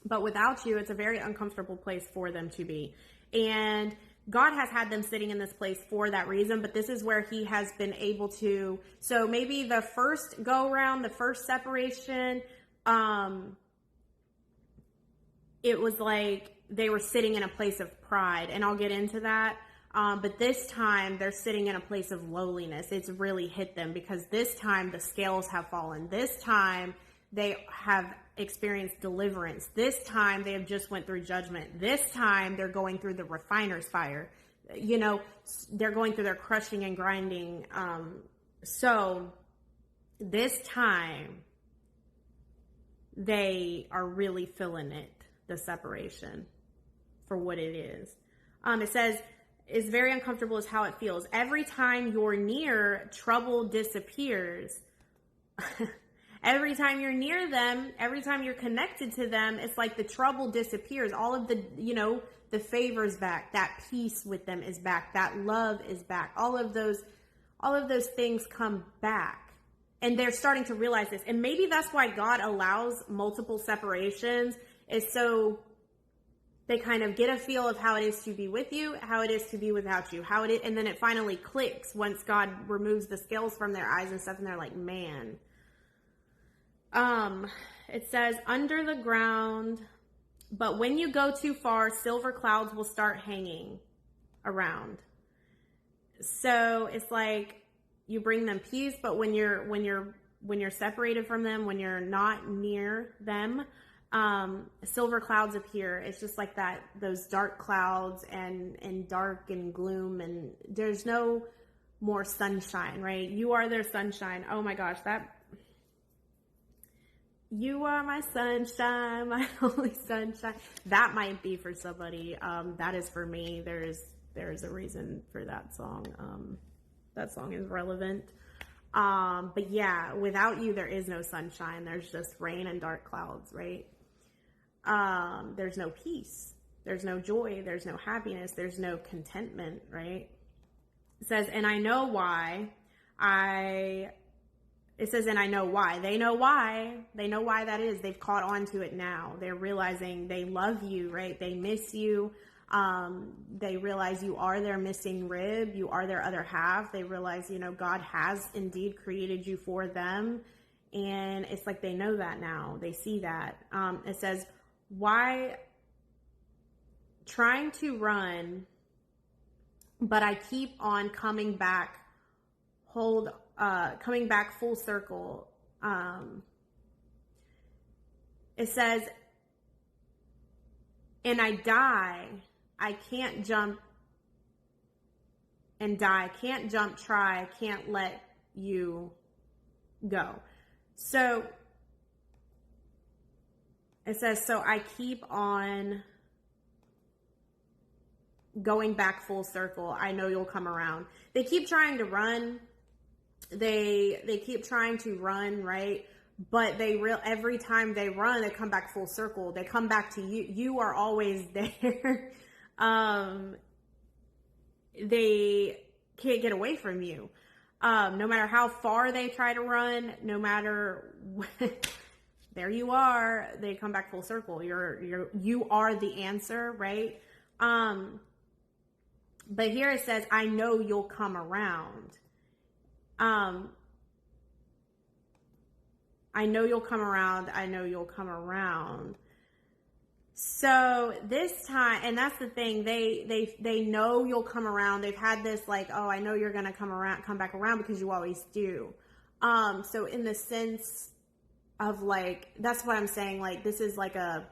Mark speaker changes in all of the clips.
Speaker 1: But without you, it's a very uncomfortable place for them to be. And God has had them sitting in this place for that reason, but this is where he has been able to, so maybe the first go around, the first separation, it was like they were sitting in a place of pride, and I'll get into that. But this time they're sitting in a place of lowliness. It's really hit them because this time the scales have fallen. This time they have experienced deliverance. This time they have just went through judgment. This time they're going through the refiner's fire. You know, they're going through their crushing and grinding. So this time they are really feeling it, the separation, for what it is. It says, is very uncomfortable is how it feels. Every time you're near, trouble disappears. Every time you're near them, every time you're connected to them, it's like the trouble disappears. All of the, you know, the favors back, that peace with them is back, that love is back. All of those things come back. And they're starting to realize this. And maybe that's why God allows multiple separations, is so they kind of get a feel of how it is to be with you, how it is to be without you, how it is, and then it finally clicks once God removes the scales from their eyes and stuff, and they're like, man. It says, under the ground, but when you go too far, silver clouds will start hanging around. So it's like you bring them peace, but when you're separated from them, when you're not near them, silver clouds appear. It's just like that, those dark clouds and dark and gloom, and there's no more sunshine, right? You are their sunshine. Oh my gosh, you are my sunshine, my only sunshine. That might be for somebody. That is for me. There's a reason for that song. That song is relevant. But yeah, without you, there is no sunshine. There's just rain and dark clouds, right? There's no peace. There's no joy. There's no happiness. There's no contentment, right? It says, and I know why. It says, and I know why. They know why. They know why that is. They've caught on to it now. They're realizing they love you, right? They miss you. They realize you are their missing rib. You are their other half. They realize, you know, God has indeed created you for them. And it's like they know that now. They see that. It says, why trying to run, but I keep on coming back, coming back full circle. It says, and I die, I can't jump and die, can't jump, try, can't let you go. So it says, so I keep on going back full circle. I know you'll come around. They keep trying to run. They keep trying to run, right? But every time they run, they come back full circle. They come back to you. You are always there. They can't get away from you. No matter how far they try to run, no matter what, there you are. They come back full circle. You are the answer, right? But here it says, I know you'll come around. I know you'll come around. I know you'll come around. So this time, and that's the thing, they know you'll come around. They've had this like, oh, I know you're going to come back around because you always do. So in the sense of like, that's what I'm saying. Like, this is like a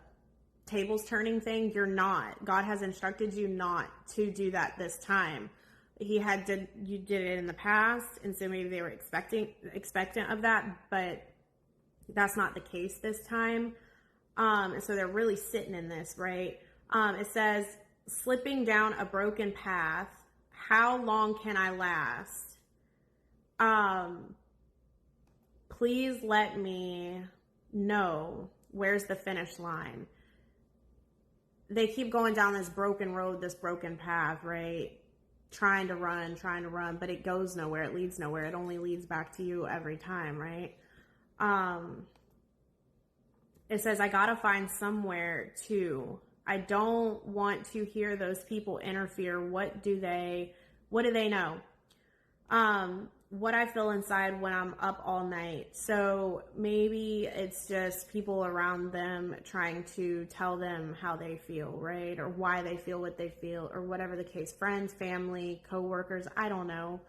Speaker 1: tables turning thing. You're not. God has instructed you not to do that this time. You did it in the past, and so maybe they were expectant of that, but that's not the case this time. And so they're really sitting in this, right? It says, slipping down a broken path, how long can I last? Please let me know, where's the finish line? They keep going down this broken road, this broken path, right? Trying to run, but it goes nowhere. It leads nowhere. It only leads back to you every time, right? it says, I gotta find somewhere to. I don't want to hear those people interfere. What do they know? What I feel inside when I'm up all night. So maybe it's just people around them trying to tell them how they feel, right? Or why they feel what they feel, or whatever the case. Friends, family, coworkers, I don't know.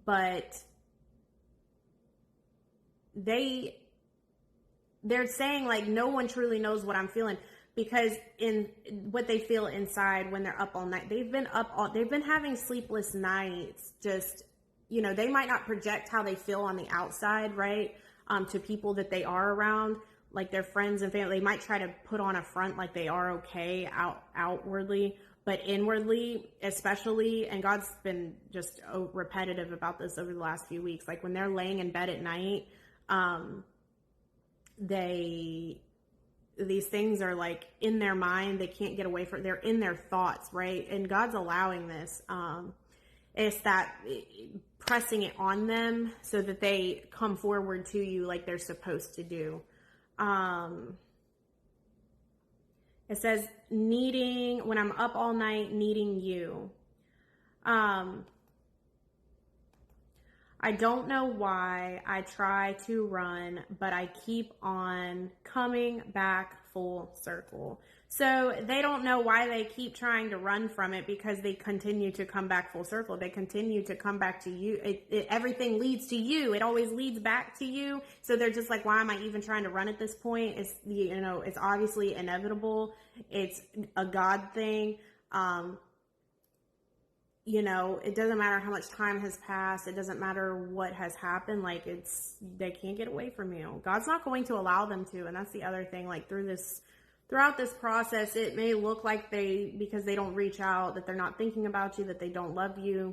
Speaker 1: But they're saying like no one truly knows what I'm feeling, because in what they feel inside when they're up all night. They've been having sleepless nights. Just, they might not project how they feel on the outside, right? To people that they are around, like their friends and family. They might try to put on a front like they are okay outwardly, but inwardly, especially, and God's been just repetitive about this over the last few weeks. Like when they're laying in bed at night, these things are like in their mind. They can't get away from it. They're in their thoughts, right? And God's allowing this. It's that pressing it on them so that they come forward to you like they're supposed to do. It says, when I'm up all night, needing you. I don't know why I try to run, but I keep on coming back full circle. So they don't know why they keep trying to run from it, because they continue to come back full circle. They continue to come back to you. Everything leads to you. It always leads back to you. So they're just like, why am I even trying to run at this point? It's obviously inevitable. It's a God thing. It doesn't matter how much time has passed. It doesn't matter what has happened. Like they can't get away from you. God's not going to allow them to. And that's the other thing. Like throughout this process, it may look like because they don't reach out, that they're not thinking about you, that they don't love you.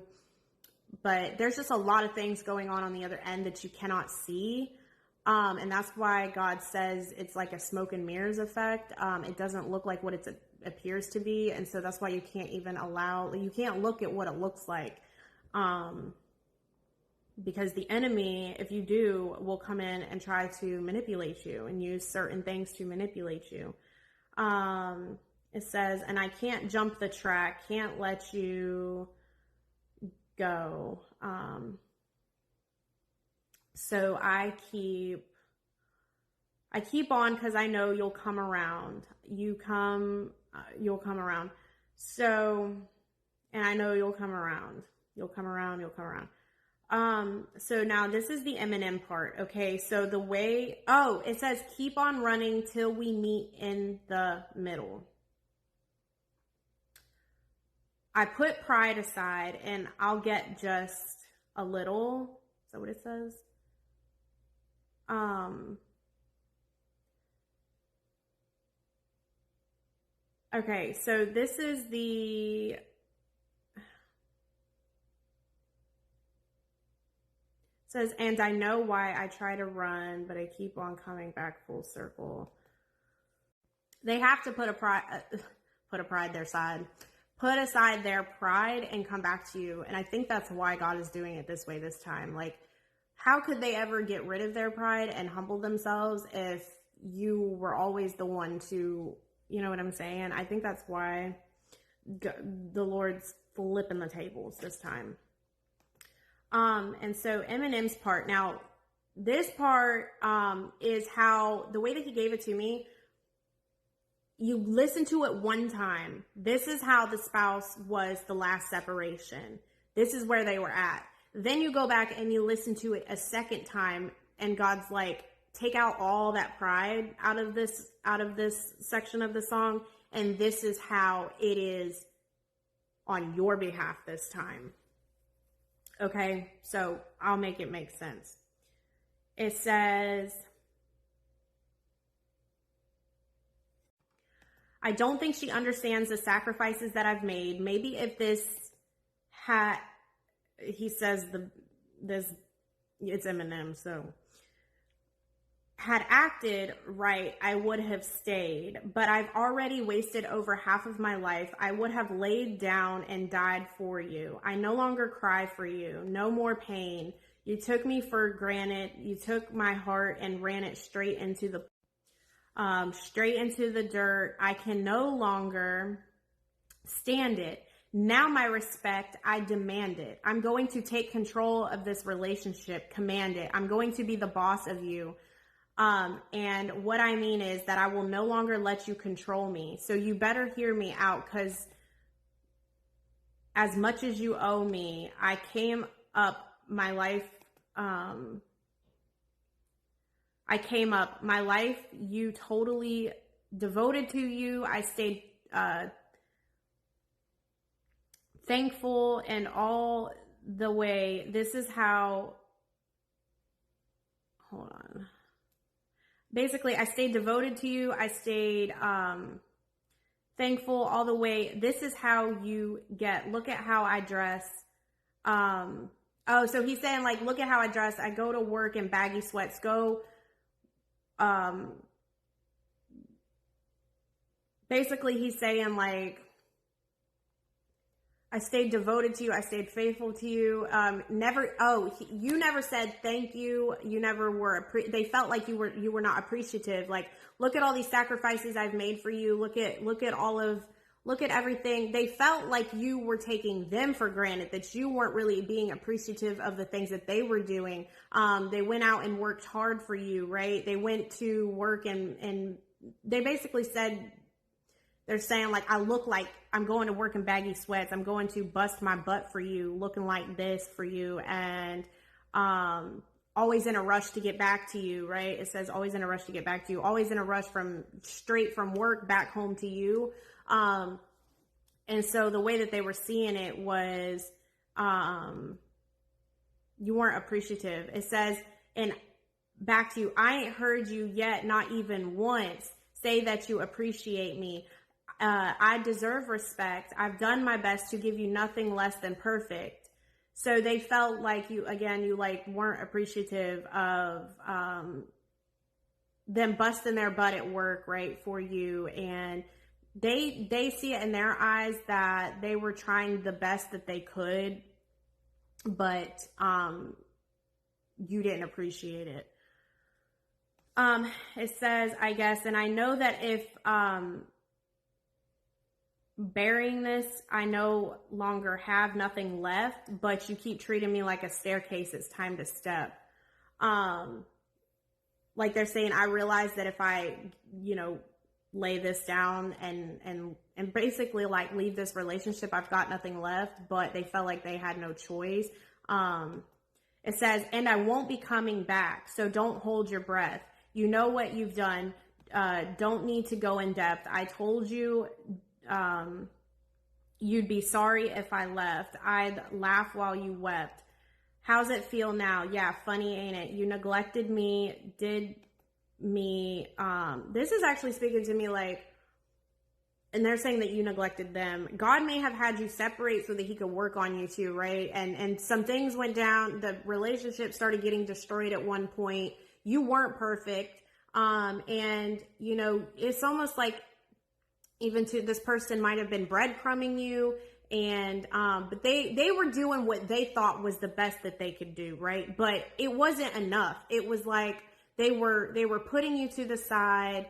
Speaker 1: But there's just a lot of things going on the other end that you cannot see. And that's why God says it's like a smoke and mirrors effect. It doesn't look like what it appears to be. And so that's why you can't look at what it looks like. Because the enemy, if you do, will come in and try to manipulate you and use certain things to manipulate you. It says, and I can't jump the track, can't let you go. So I keep on, because I know you'll come around. You'll come around. So, and I know you'll come around. You'll come around. So now this is the Eminem part. Okay. So it says, keep on running till we meet in the middle. I put pride aside and I'll get just a little. Is that what it says? Okay, so this is says, and I know why I try to run, but I keep on coming back full circle. They have to put aside their pride and come back to you. And I think that's why God is doing it this way this time. Like, how could they ever get rid of their pride and humble themselves if you were always the one to, you know what I'm saying? I think that's why the Lord's flipping the tables this time. And so Eminem's part. Now, this part is how, the way that he gave it to me, you listen to it one time. This is how the spouse was the last separation. This is where they were at. Then you go back and you listen to it a second time, and God's like, take out all that pride out of this section of the song, and this is how it is on your behalf this time. Okay, so I'll make it make sense. It says, I don't think she understands the sacrifices that I've made. Maybe if this he says it's Eminem, so had acted right, I would have stayed, but I've already wasted over half of my life. I would have laid down and died for you. I no longer cry for you. No more pain. You took me for granted. You took my heart and ran it straight into the dirt. I can no longer stand it. Now my respect, I demand it. I'm going to take control of this relationship, command it. I'm going to be the boss of you. And what I mean is that I will no longer let you control me. So you better hear me out, because as much as you owe me, I came up my life. You totally devoted to you. I stayed, thankful and all the way. This is how, hold on. Basically, I stayed devoted to you. I stayed thankful all the way. This is how you get. Look at how I dress. So he's saying, like, look at how I dress. I go to work in baggy sweats. Basically, he's saying, like, I stayed devoted to you. I stayed faithful to you. You never said thank you. You never were. They felt like you were not appreciative. Like, look at all these sacrifices I've made for you. Look at everything. They felt like you were taking them for granted, that you weren't really being appreciative of the things that they were doing. They went out and worked hard for you, right? They went to work and they basically said, they're saying, like, I look like I'm going to work in baggy sweats. I'm going to bust my butt for you, looking like this for you. And always in a rush to get back to you, right? It says always in a rush to get back to you. Always in a rush straight from work back home to you. And so the way that they were seeing it was you weren't appreciative. It says, and back to you, I ain't heard you yet, not even once, say that you appreciate me. I deserve respect. I've done my best to give you nothing less than perfect. So they felt like you like weren't appreciative of them busting their butt at work, right, for you. And they see it in their eyes that they were trying the best that they could, but you didn't appreciate it. It says, I guess, and I know that if bearing this, I no longer have nothing left, but you keep treating me like a staircase. It's time to step. Like they're saying, I realize that if I, lay this down and basically like leave this relationship, I've got nothing left, but they felt like they had no choice. It says, and I won't be coming back. So don't hold your breath. You know what you've done. Don't need to go in depth. I told you, you'd be sorry if I left. I'd laugh while you wept. How's it feel now? Yeah, funny, ain't it? You neglected me, this is actually speaking to me like, and they're saying that you neglected them. God may have had you separate so that he could work on you too, right? And some things went down. The relationship started getting destroyed at one point. You weren't perfect. And it's almost like, even to this person might have been breadcrumbing you, and but they were doing what they thought was the best that they could do, right? But it wasn't enough. It was like they were putting you to the side.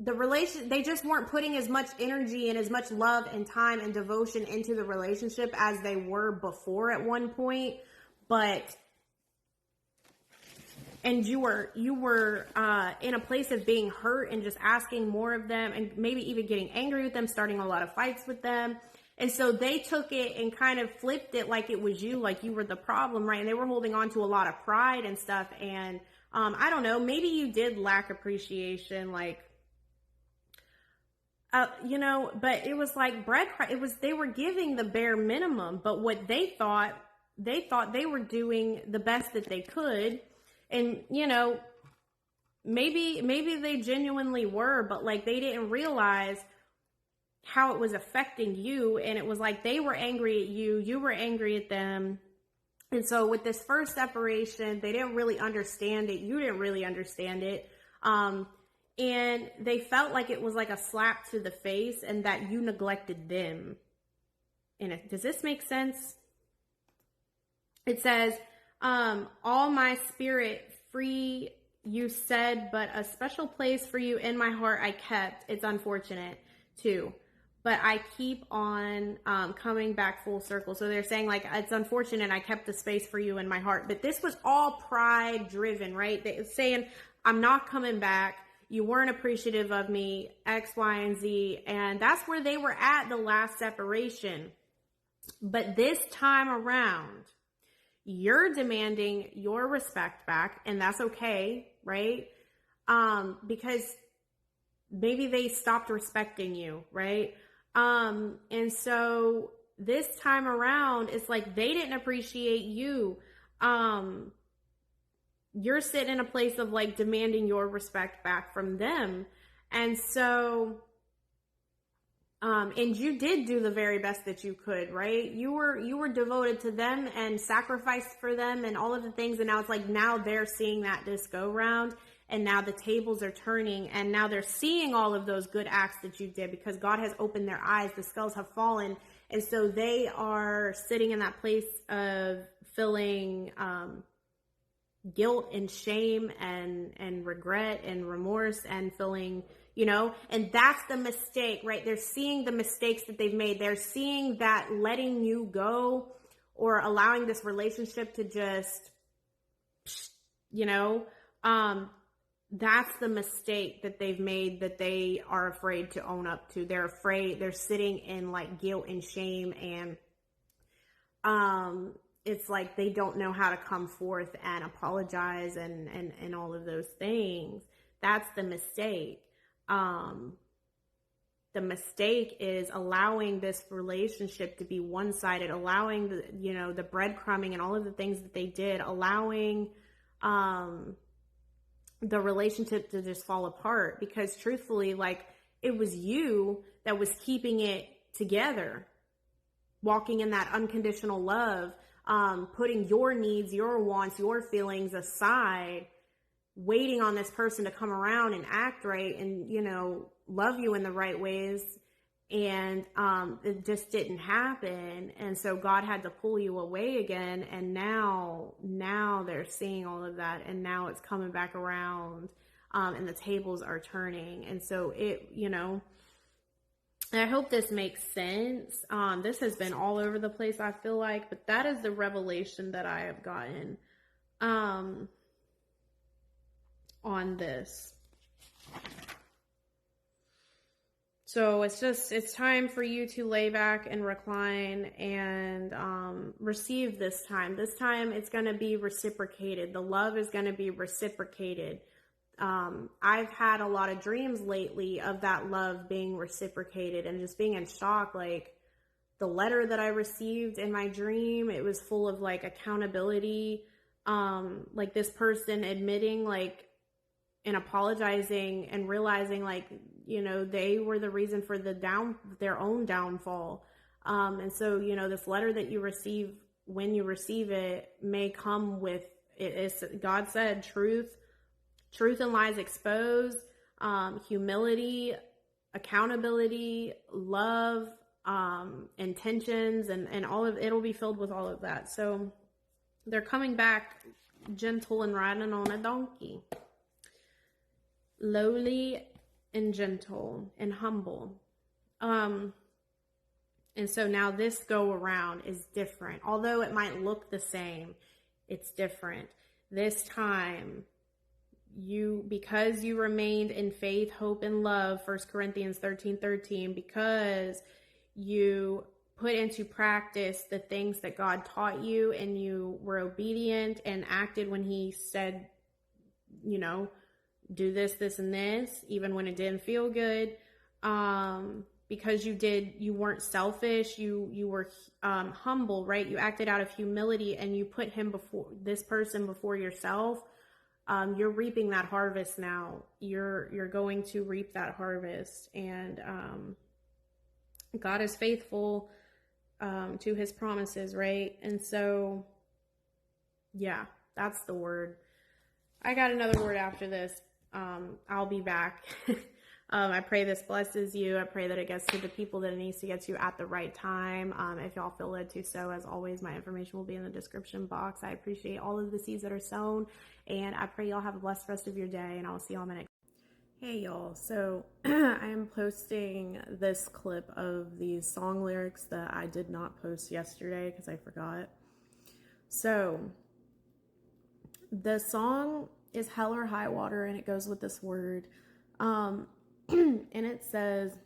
Speaker 1: They just weren't putting as much energy and as much love and time and devotion into the relationship as they were before at one point. And you were in a place of being hurt and just asking more of them, and maybe even getting angry with them, starting a lot of fights with them. And so they took it and kind of flipped it like it was you, like you were the problem, right? And they were holding on to a lot of pride and stuff. And I don't know, maybe you did lack appreciation, like, but it was like they were giving the bare minimum, but what they thought they were doing the best that they could. And, maybe they genuinely were, but like they didn't realize how it was affecting you. And it was like they were angry at you, you were angry at them. And so with this first separation, they didn't really understand it. You didn't really understand it. And they felt like it was like a slap to the face and that you neglected them. And does this make sense? It says, all my spirit free you said, but a special place for you in my heart I kept. It's unfortunate too, but I keep on coming back full circle. So they're saying like, it's unfortunate I kept the space for you in my heart, but this was all pride driven, right? They're saying, I'm not coming back. You weren't appreciative of me, X, Y, and Z. And that's where they were at the last separation. But this time around, you're demanding your respect back, and that's okay, right? Because maybe they stopped respecting you, right? And so this time around, it's like they didn't appreciate you. You're sitting in a place of like demanding your respect back from them. And so, and you did do the very best that you could, right? You were devoted to them and sacrificed for them and all of the things. And now it's like, now they're seeing that this go round, and now the tables are turning, and now they're seeing all of those good acts that you did because God has opened their eyes. The scales have fallen. And so they are sitting in that place of feeling, guilt and shame and regret and remorse and feeling, and that's the mistake, right? They're seeing the mistakes that they've made. They're seeing that letting you go or allowing this relationship to just, that's the mistake that they've made, that they are afraid to own up to. They're afraid. They're sitting in like guilt and shame, and it's like they don't know how to come forth and apologize and all of those things. That's the mistake. The mistake is allowing this relationship to be one-sided, allowing the breadcrumbing and all of the things that they did, allowing the relationship to just fall apart, because truthfully, like, it was you that was keeping it together, walking in that unconditional love, putting your needs, your wants, your feelings aside, waiting on this person to come around and act right and, love you in the right ways. And it just didn't happen. And so God had to pull you away again. And now they're seeing all of that. And now it's coming back around, and the tables are turning. And so I hope this makes sense. This has been all over the place, I feel like, but that is the revelation that I have gotten on this. So it's time for you to lay back and recline and receive this time. This time it's going to be reciprocated. The love is going to be reciprocated. I've had a lot of dreams lately of that love being reciprocated and just being in shock. Like, the letter that I received in my dream, it was full of like accountability. Like this person admitting like and apologizing and realizing like, they were the reason for their own downfall. And so, this letter that you receive, when you receive it, may come with God said truth and lies exposed, humility, accountability, love, intentions, and all of it'll be filled with all of that. So they're coming back gentle and riding on a donkey, lowly and gentle and humble. And so now this go around is different. Although it might look the same, it's different. This time, because you remained in faith, hope, and love, 1 Corinthians 13:13, because you put into practice the things that God taught you, and you were obedient and acted when he said, do this, this, and this, even when it didn't feel good. Because you weren't selfish, you were humble, right? You acted out of humility and you put this person before yourself. You're reaping that harvest now. You're going to reap that harvest, and God is faithful to his promises, right? And so, yeah, that's the word. I got another word after this. I'll be back. I pray this blesses you. I pray that it gets to the people that it needs to get to at the right time. If y'all feel led to sow, as always, my information will be in the description box. I appreciate all of the seeds that are sown, and I pray y'all have a blessed rest of your day, and I will see y'all in my next. Hey y'all, so I am posting this clip of these song lyrics that I did not post yesterday because I forgot. So the song is Hell or High Water, and it goes with this word. And it says,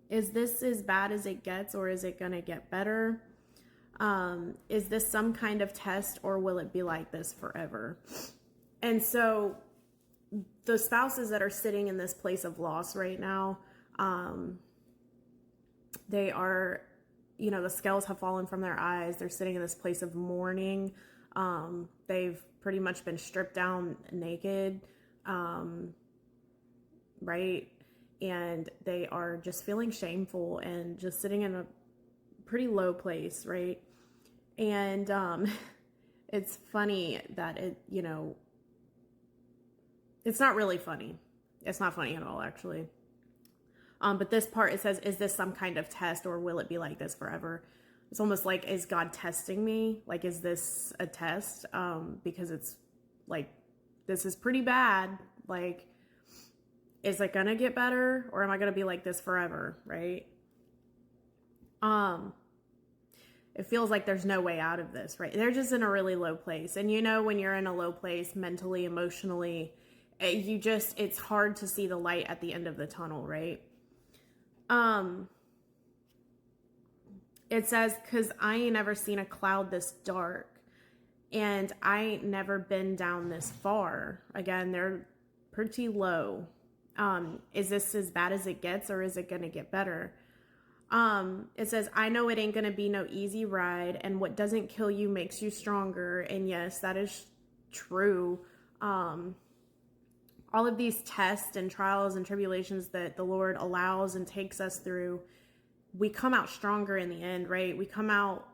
Speaker 1: is this as bad as it gets, or is it going to get better? Is this some kind of test, or will it be like this forever? And so the spouses that are sitting in this place of loss right now, they are, the scales have fallen from their eyes. They're sitting in this place of mourning. They've pretty much been stripped down naked, right? And they are just feeling shameful and just sitting in a pretty low place, right? And it's funny that it's not really funny. It's not funny at all, actually. But this part, it says, is this some kind of test, or will it be like this forever? It's almost like, is God testing me? Like, is this a test? Because it's like, this is pretty bad. Like, is it gonna get better, or am I gonna be like this forever, right? It feels like there's no way out of this, right? They're just in a really low place. And when you're in a low place mentally, emotionally, it's hard to see the light at the end of the tunnel, right? It says, cause I ain't never seen a cloud this dark, and I ain't never been down this far. Again, they're pretty low. Is this as bad as it gets, or is it going to get better? It says, I know it ain't going to be no easy ride, and what doesn't kill you makes you stronger. And yes, that is true. All of these tests and trials and tribulations that the Lord allows and takes us through, we come out stronger in the end, right? We come out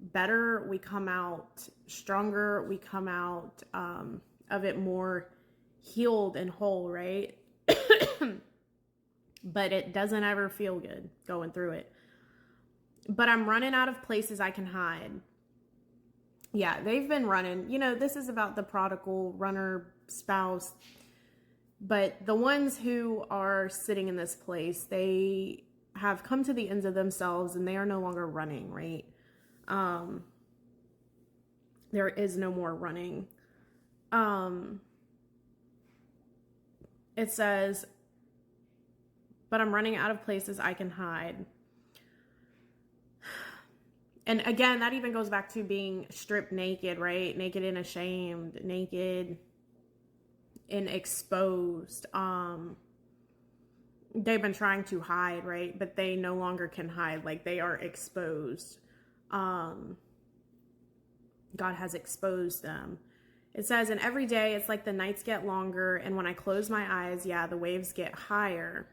Speaker 1: better. We come out stronger. We come out, of it more healed and whole, right? But it doesn't ever feel good going through it. But I'm running out of places I can hide. Yeah, they've been running. This is about the prodigal runner spouse. But the ones who are sitting in this place, they have come to the ends of themselves, and they are no longer running, right? There is no more running. It says, but I'm running out of places I can hide. And again, that even goes back to being stripped naked, right? Naked and ashamed, naked and exposed. They've been trying to hide, right? But they no longer can hide. Like, they are exposed. God has exposed them. It says, and every day it's like the nights get longer, and when I close my eyes, the waves get higher.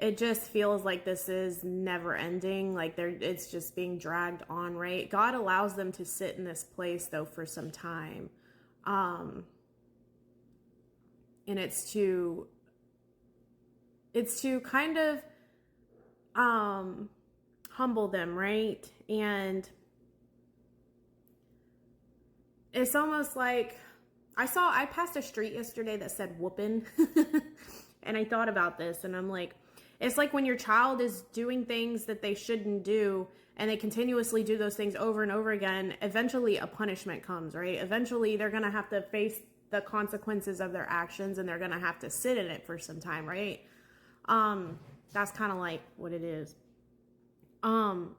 Speaker 1: It just feels like this is never ending. Like, it's just being dragged on, right? God allows them to sit in this place, though, for some time. And it's to kind of humble them, right? And it's almost like, I passed a street yesterday that said whoopin'. And I thought about this, and I'm like, it's like when your child is doing things that they shouldn't do, and they continuously do those things over and over again, eventually a punishment comes, right? Eventually they're going to have to face the consequences of their actions, and they're going to have to sit in it for some time, right? That's kind of like what it is. And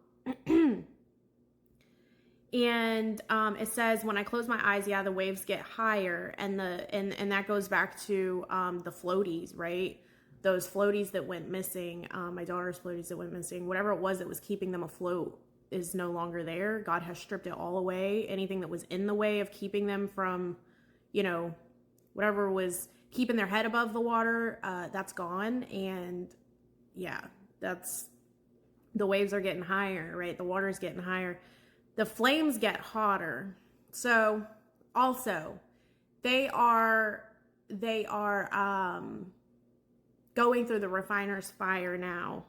Speaker 1: it says, when I close my eyes, the waves get higher, and that goes back to the floaties, right? Those floaties that went missing, my daughter's floaties that went missing, whatever it was that was keeping them afloat is no longer there. God has stripped it all away. Anything that was in the way of keeping them from, whatever was keeping their head above the water, that's gone. And the waves are getting higher, right? The water's getting higher. The flames get hotter. So also, they are they are going through the refiner's fire now.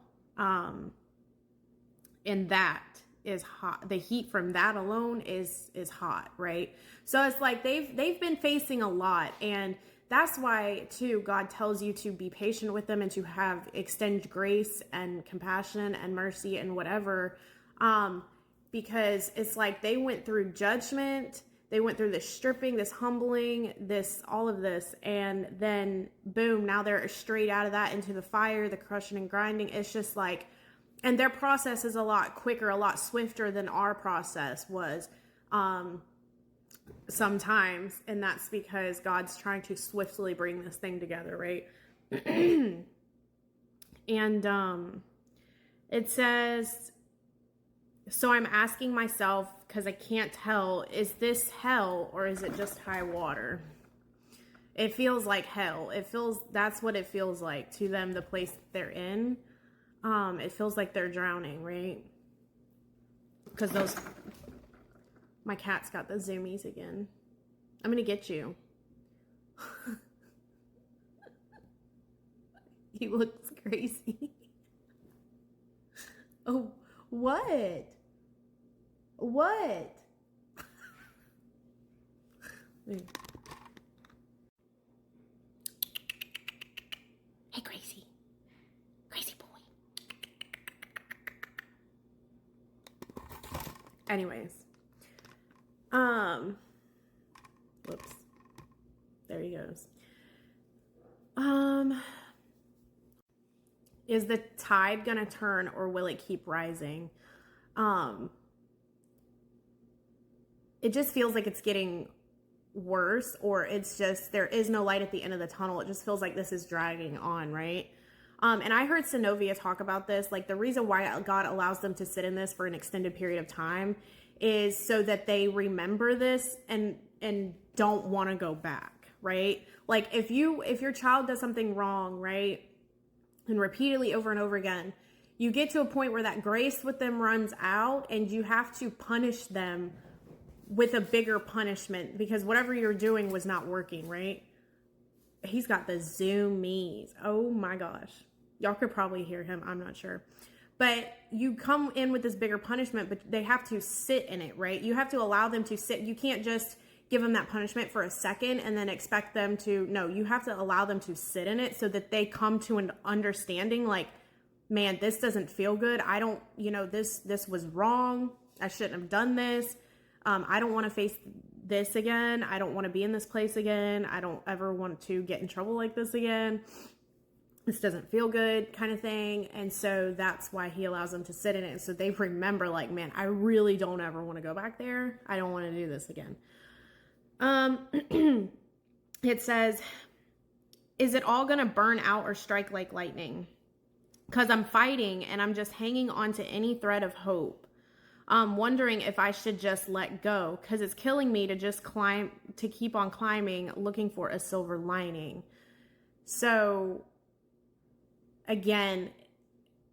Speaker 1: And that is hot. The heat from that alone is hot, right? So it's like they've been facing a lot, and that's why too God tells you to be patient with them and to extend grace and compassion and mercy and whatever, because it's like they went through judgment, they went through this stripping, this humbling, this all of this, and then boom, now they're straight out of that into the fire, the crushing and grinding. It's just like, and their process is a lot quicker, a lot swifter than our process was sometimes. And that's because God's trying to swiftly bring this thing together, right? And it says, so I'm asking myself, because I can't tell, is this hell or is it just high water? It feels like hell. That's what it feels like to them, the place they're in. It feels like they're drowning, right? Because my cat's got the zoomies again. I'm gonna get you. He looks crazy. Oh, what? What? Hey, Gracie. Crazy boy. Anyways. Whoops. There he goes. Is the tide gonna turn or will it keep rising? It just feels like it's getting worse, or it's just, there is no light at the end of the tunnel. It just feels like this is dragging on, right? And I heard Synovia talk about this. Like, the reason why God allows them to sit in this for an extended period of time is so that they remember this and don't want to go back, right? Like, if your child does something wrong, right, and repeatedly over and over again, you get to a point where that grace with them runs out and you have to punish them with a bigger punishment because whatever you're doing was not working, right? He's got the zoomies. Oh my gosh. Y'all could probably hear him. I'm not sure. But you come in with this bigger punishment, but they have to sit in it, right? You have to allow them to sit. You can't just give them that punishment for a second and then expect them to, no, you have to allow them to sit in it so that they come to an understanding like, man, this doesn't feel good. I don't, this was wrong. I shouldn't have done this. I don't want to face this again. I don't want to be in this place again. I don't ever want to get in trouble like this again. This doesn't feel good, kind of thing. And so that's why he allows them to sit in it. And so they remember like, man, I really don't ever want to go back there. I don't want to do this again. It says, is it all going to burn out or strike like lightning? Because I'm fighting and I'm just hanging on to any thread of hope. Wondering if I should just let go because it's killing me to just keep on climbing, looking for a silver lining. So again,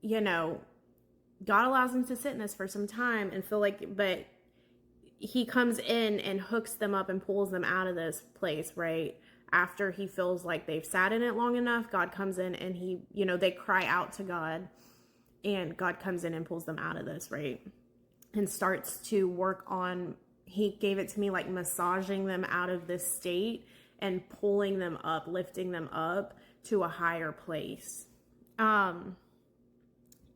Speaker 1: God allows them to sit in this for some time and feel like, but he comes in and hooks them up and pulls them out of this place, right? After he feels like they've sat in it long enough, God comes in and they cry out to God and God comes in and pulls them out of this, right? And starts to work on, he gave it to me like massaging them out of this state and pulling them up, lifting them up to a higher place. And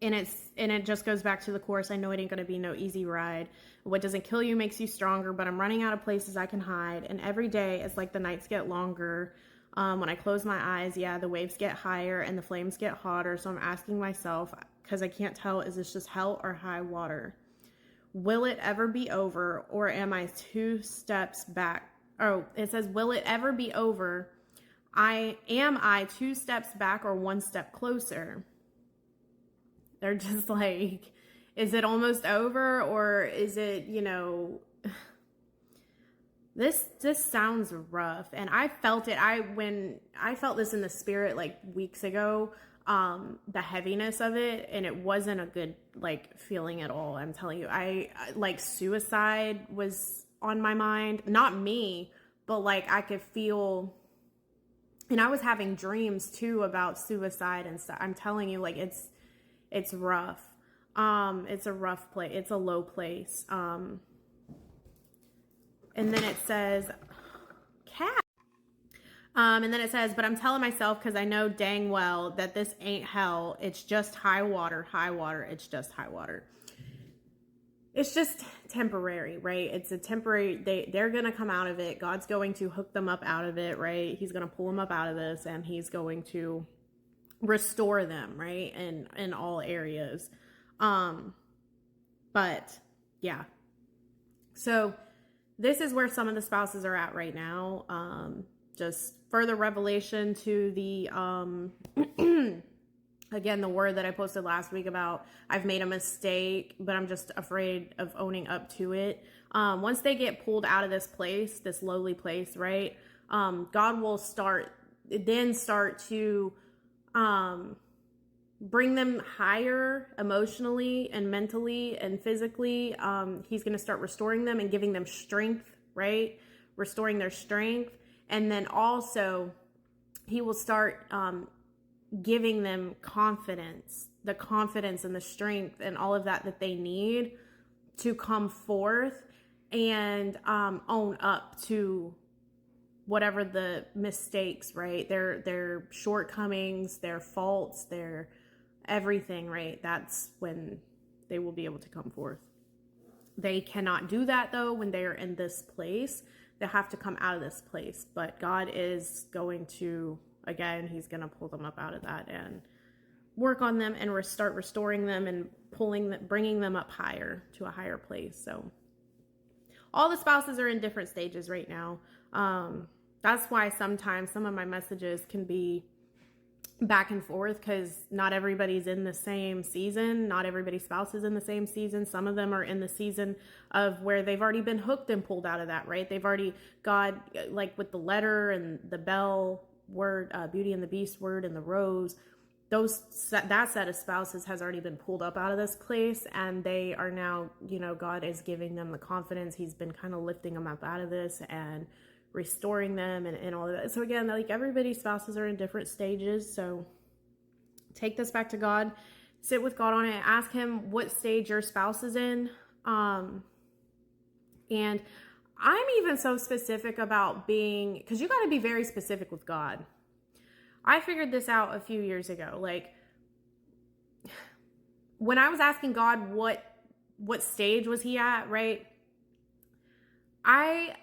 Speaker 1: it just goes back to the course. I know it ain't going to be no easy ride. What doesn't kill you makes you stronger, but I'm running out of places I can hide. And every day it's like the nights get longer. When I close my eyes, the waves get higher and the flames get hotter. So I'm asking myself, because I can't tell, is this just hell or high water? Will it ever be over, or am I 2 steps back? Oh, it says, will it ever be over? Am I 2 steps back or 1 step closer? They're just like, is it almost over, or is it, this sounds rough. And I felt it. When I felt this in the spirit like weeks ago, the heaviness of it, and it wasn't a good feeling at all. I'm telling you, I like suicide was on my mind, not me, but I could feel And I was having dreams too about suicide and stuff. I'm telling you, like, it's rough. It's a rough place. It's a low place. And then it says, cat. And then it says, but I'm telling myself, because I know dang well that this ain't hell. It's just high water, high water. It's just high water. It's just temporary, right? It's a temporary, they're going to come out of it. God's going to hook them up out of it, right? He's going to pull them up out of this, and he's going to restore them, right? In all areas. But yeah. So this is where some of the spouses are at right now. Just further revelation to the, again, the word that I posted last week about I've made a mistake, but I'm just afraid of owning up to it. Once they get pulled out of this place, this lowly place, right? God will start to bring them higher emotionally and mentally and physically. He's going to start restoring them and giving them strength, right? Restoring their strength. And then also he will start giving them confidence, the confidence and the strength and all of that they need to come forth and own up to whatever the mistakes, right? Their shortcomings, their faults, their everything, right? That's when they will be able to come forth. They cannot do that though when they are in this place. They have to come out of this place, but God is going to, again, he's going to pull them up out of that and work on them and start restoring them and bringing them up higher to a higher place. So all the spouses are in different stages right now. That's why sometimes some of my messages can be back and forth, because not everybody's in the same season. Not everybody's spouse is in the same season. Some of them are in the season of where they've already been hooked and pulled out of that, right? They've already, God, like with the letter and the bell word, Beauty and the Beast word and the rose, that set of spouses has already been pulled up out of this place, and they are now, God is giving them the confidence. He's been kind of lifting them up out of this and restoring them and all of that. So again, like, everybody's spouses are in different stages. So take this back to God, sit with God on it, ask him what stage your spouse is in. And I'm even so specific about because you got to be very specific with God. I figured this out a few years ago. Like, when I was asking God what stage was he at, right? I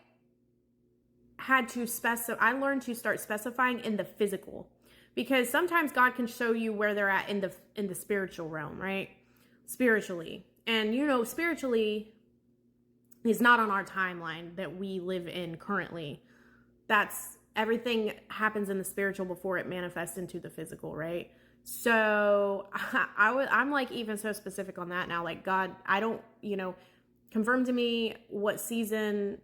Speaker 1: learned to start specifying in the physical, because sometimes God can show you where they're at in the spiritual realm, right? Spiritually. And spiritually is not on our timeline that we live in currently. That's everything happens in the spiritual before it manifests into the physical, right? So I'm like even so specific on that now. Like, God, I don't, confirm to me what season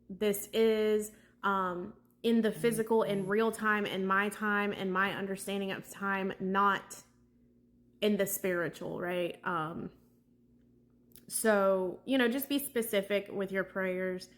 Speaker 1: this is in the physical, in real time, in my time, and my understanding of time, not in the spiritual, right? So, just be specific with your prayers.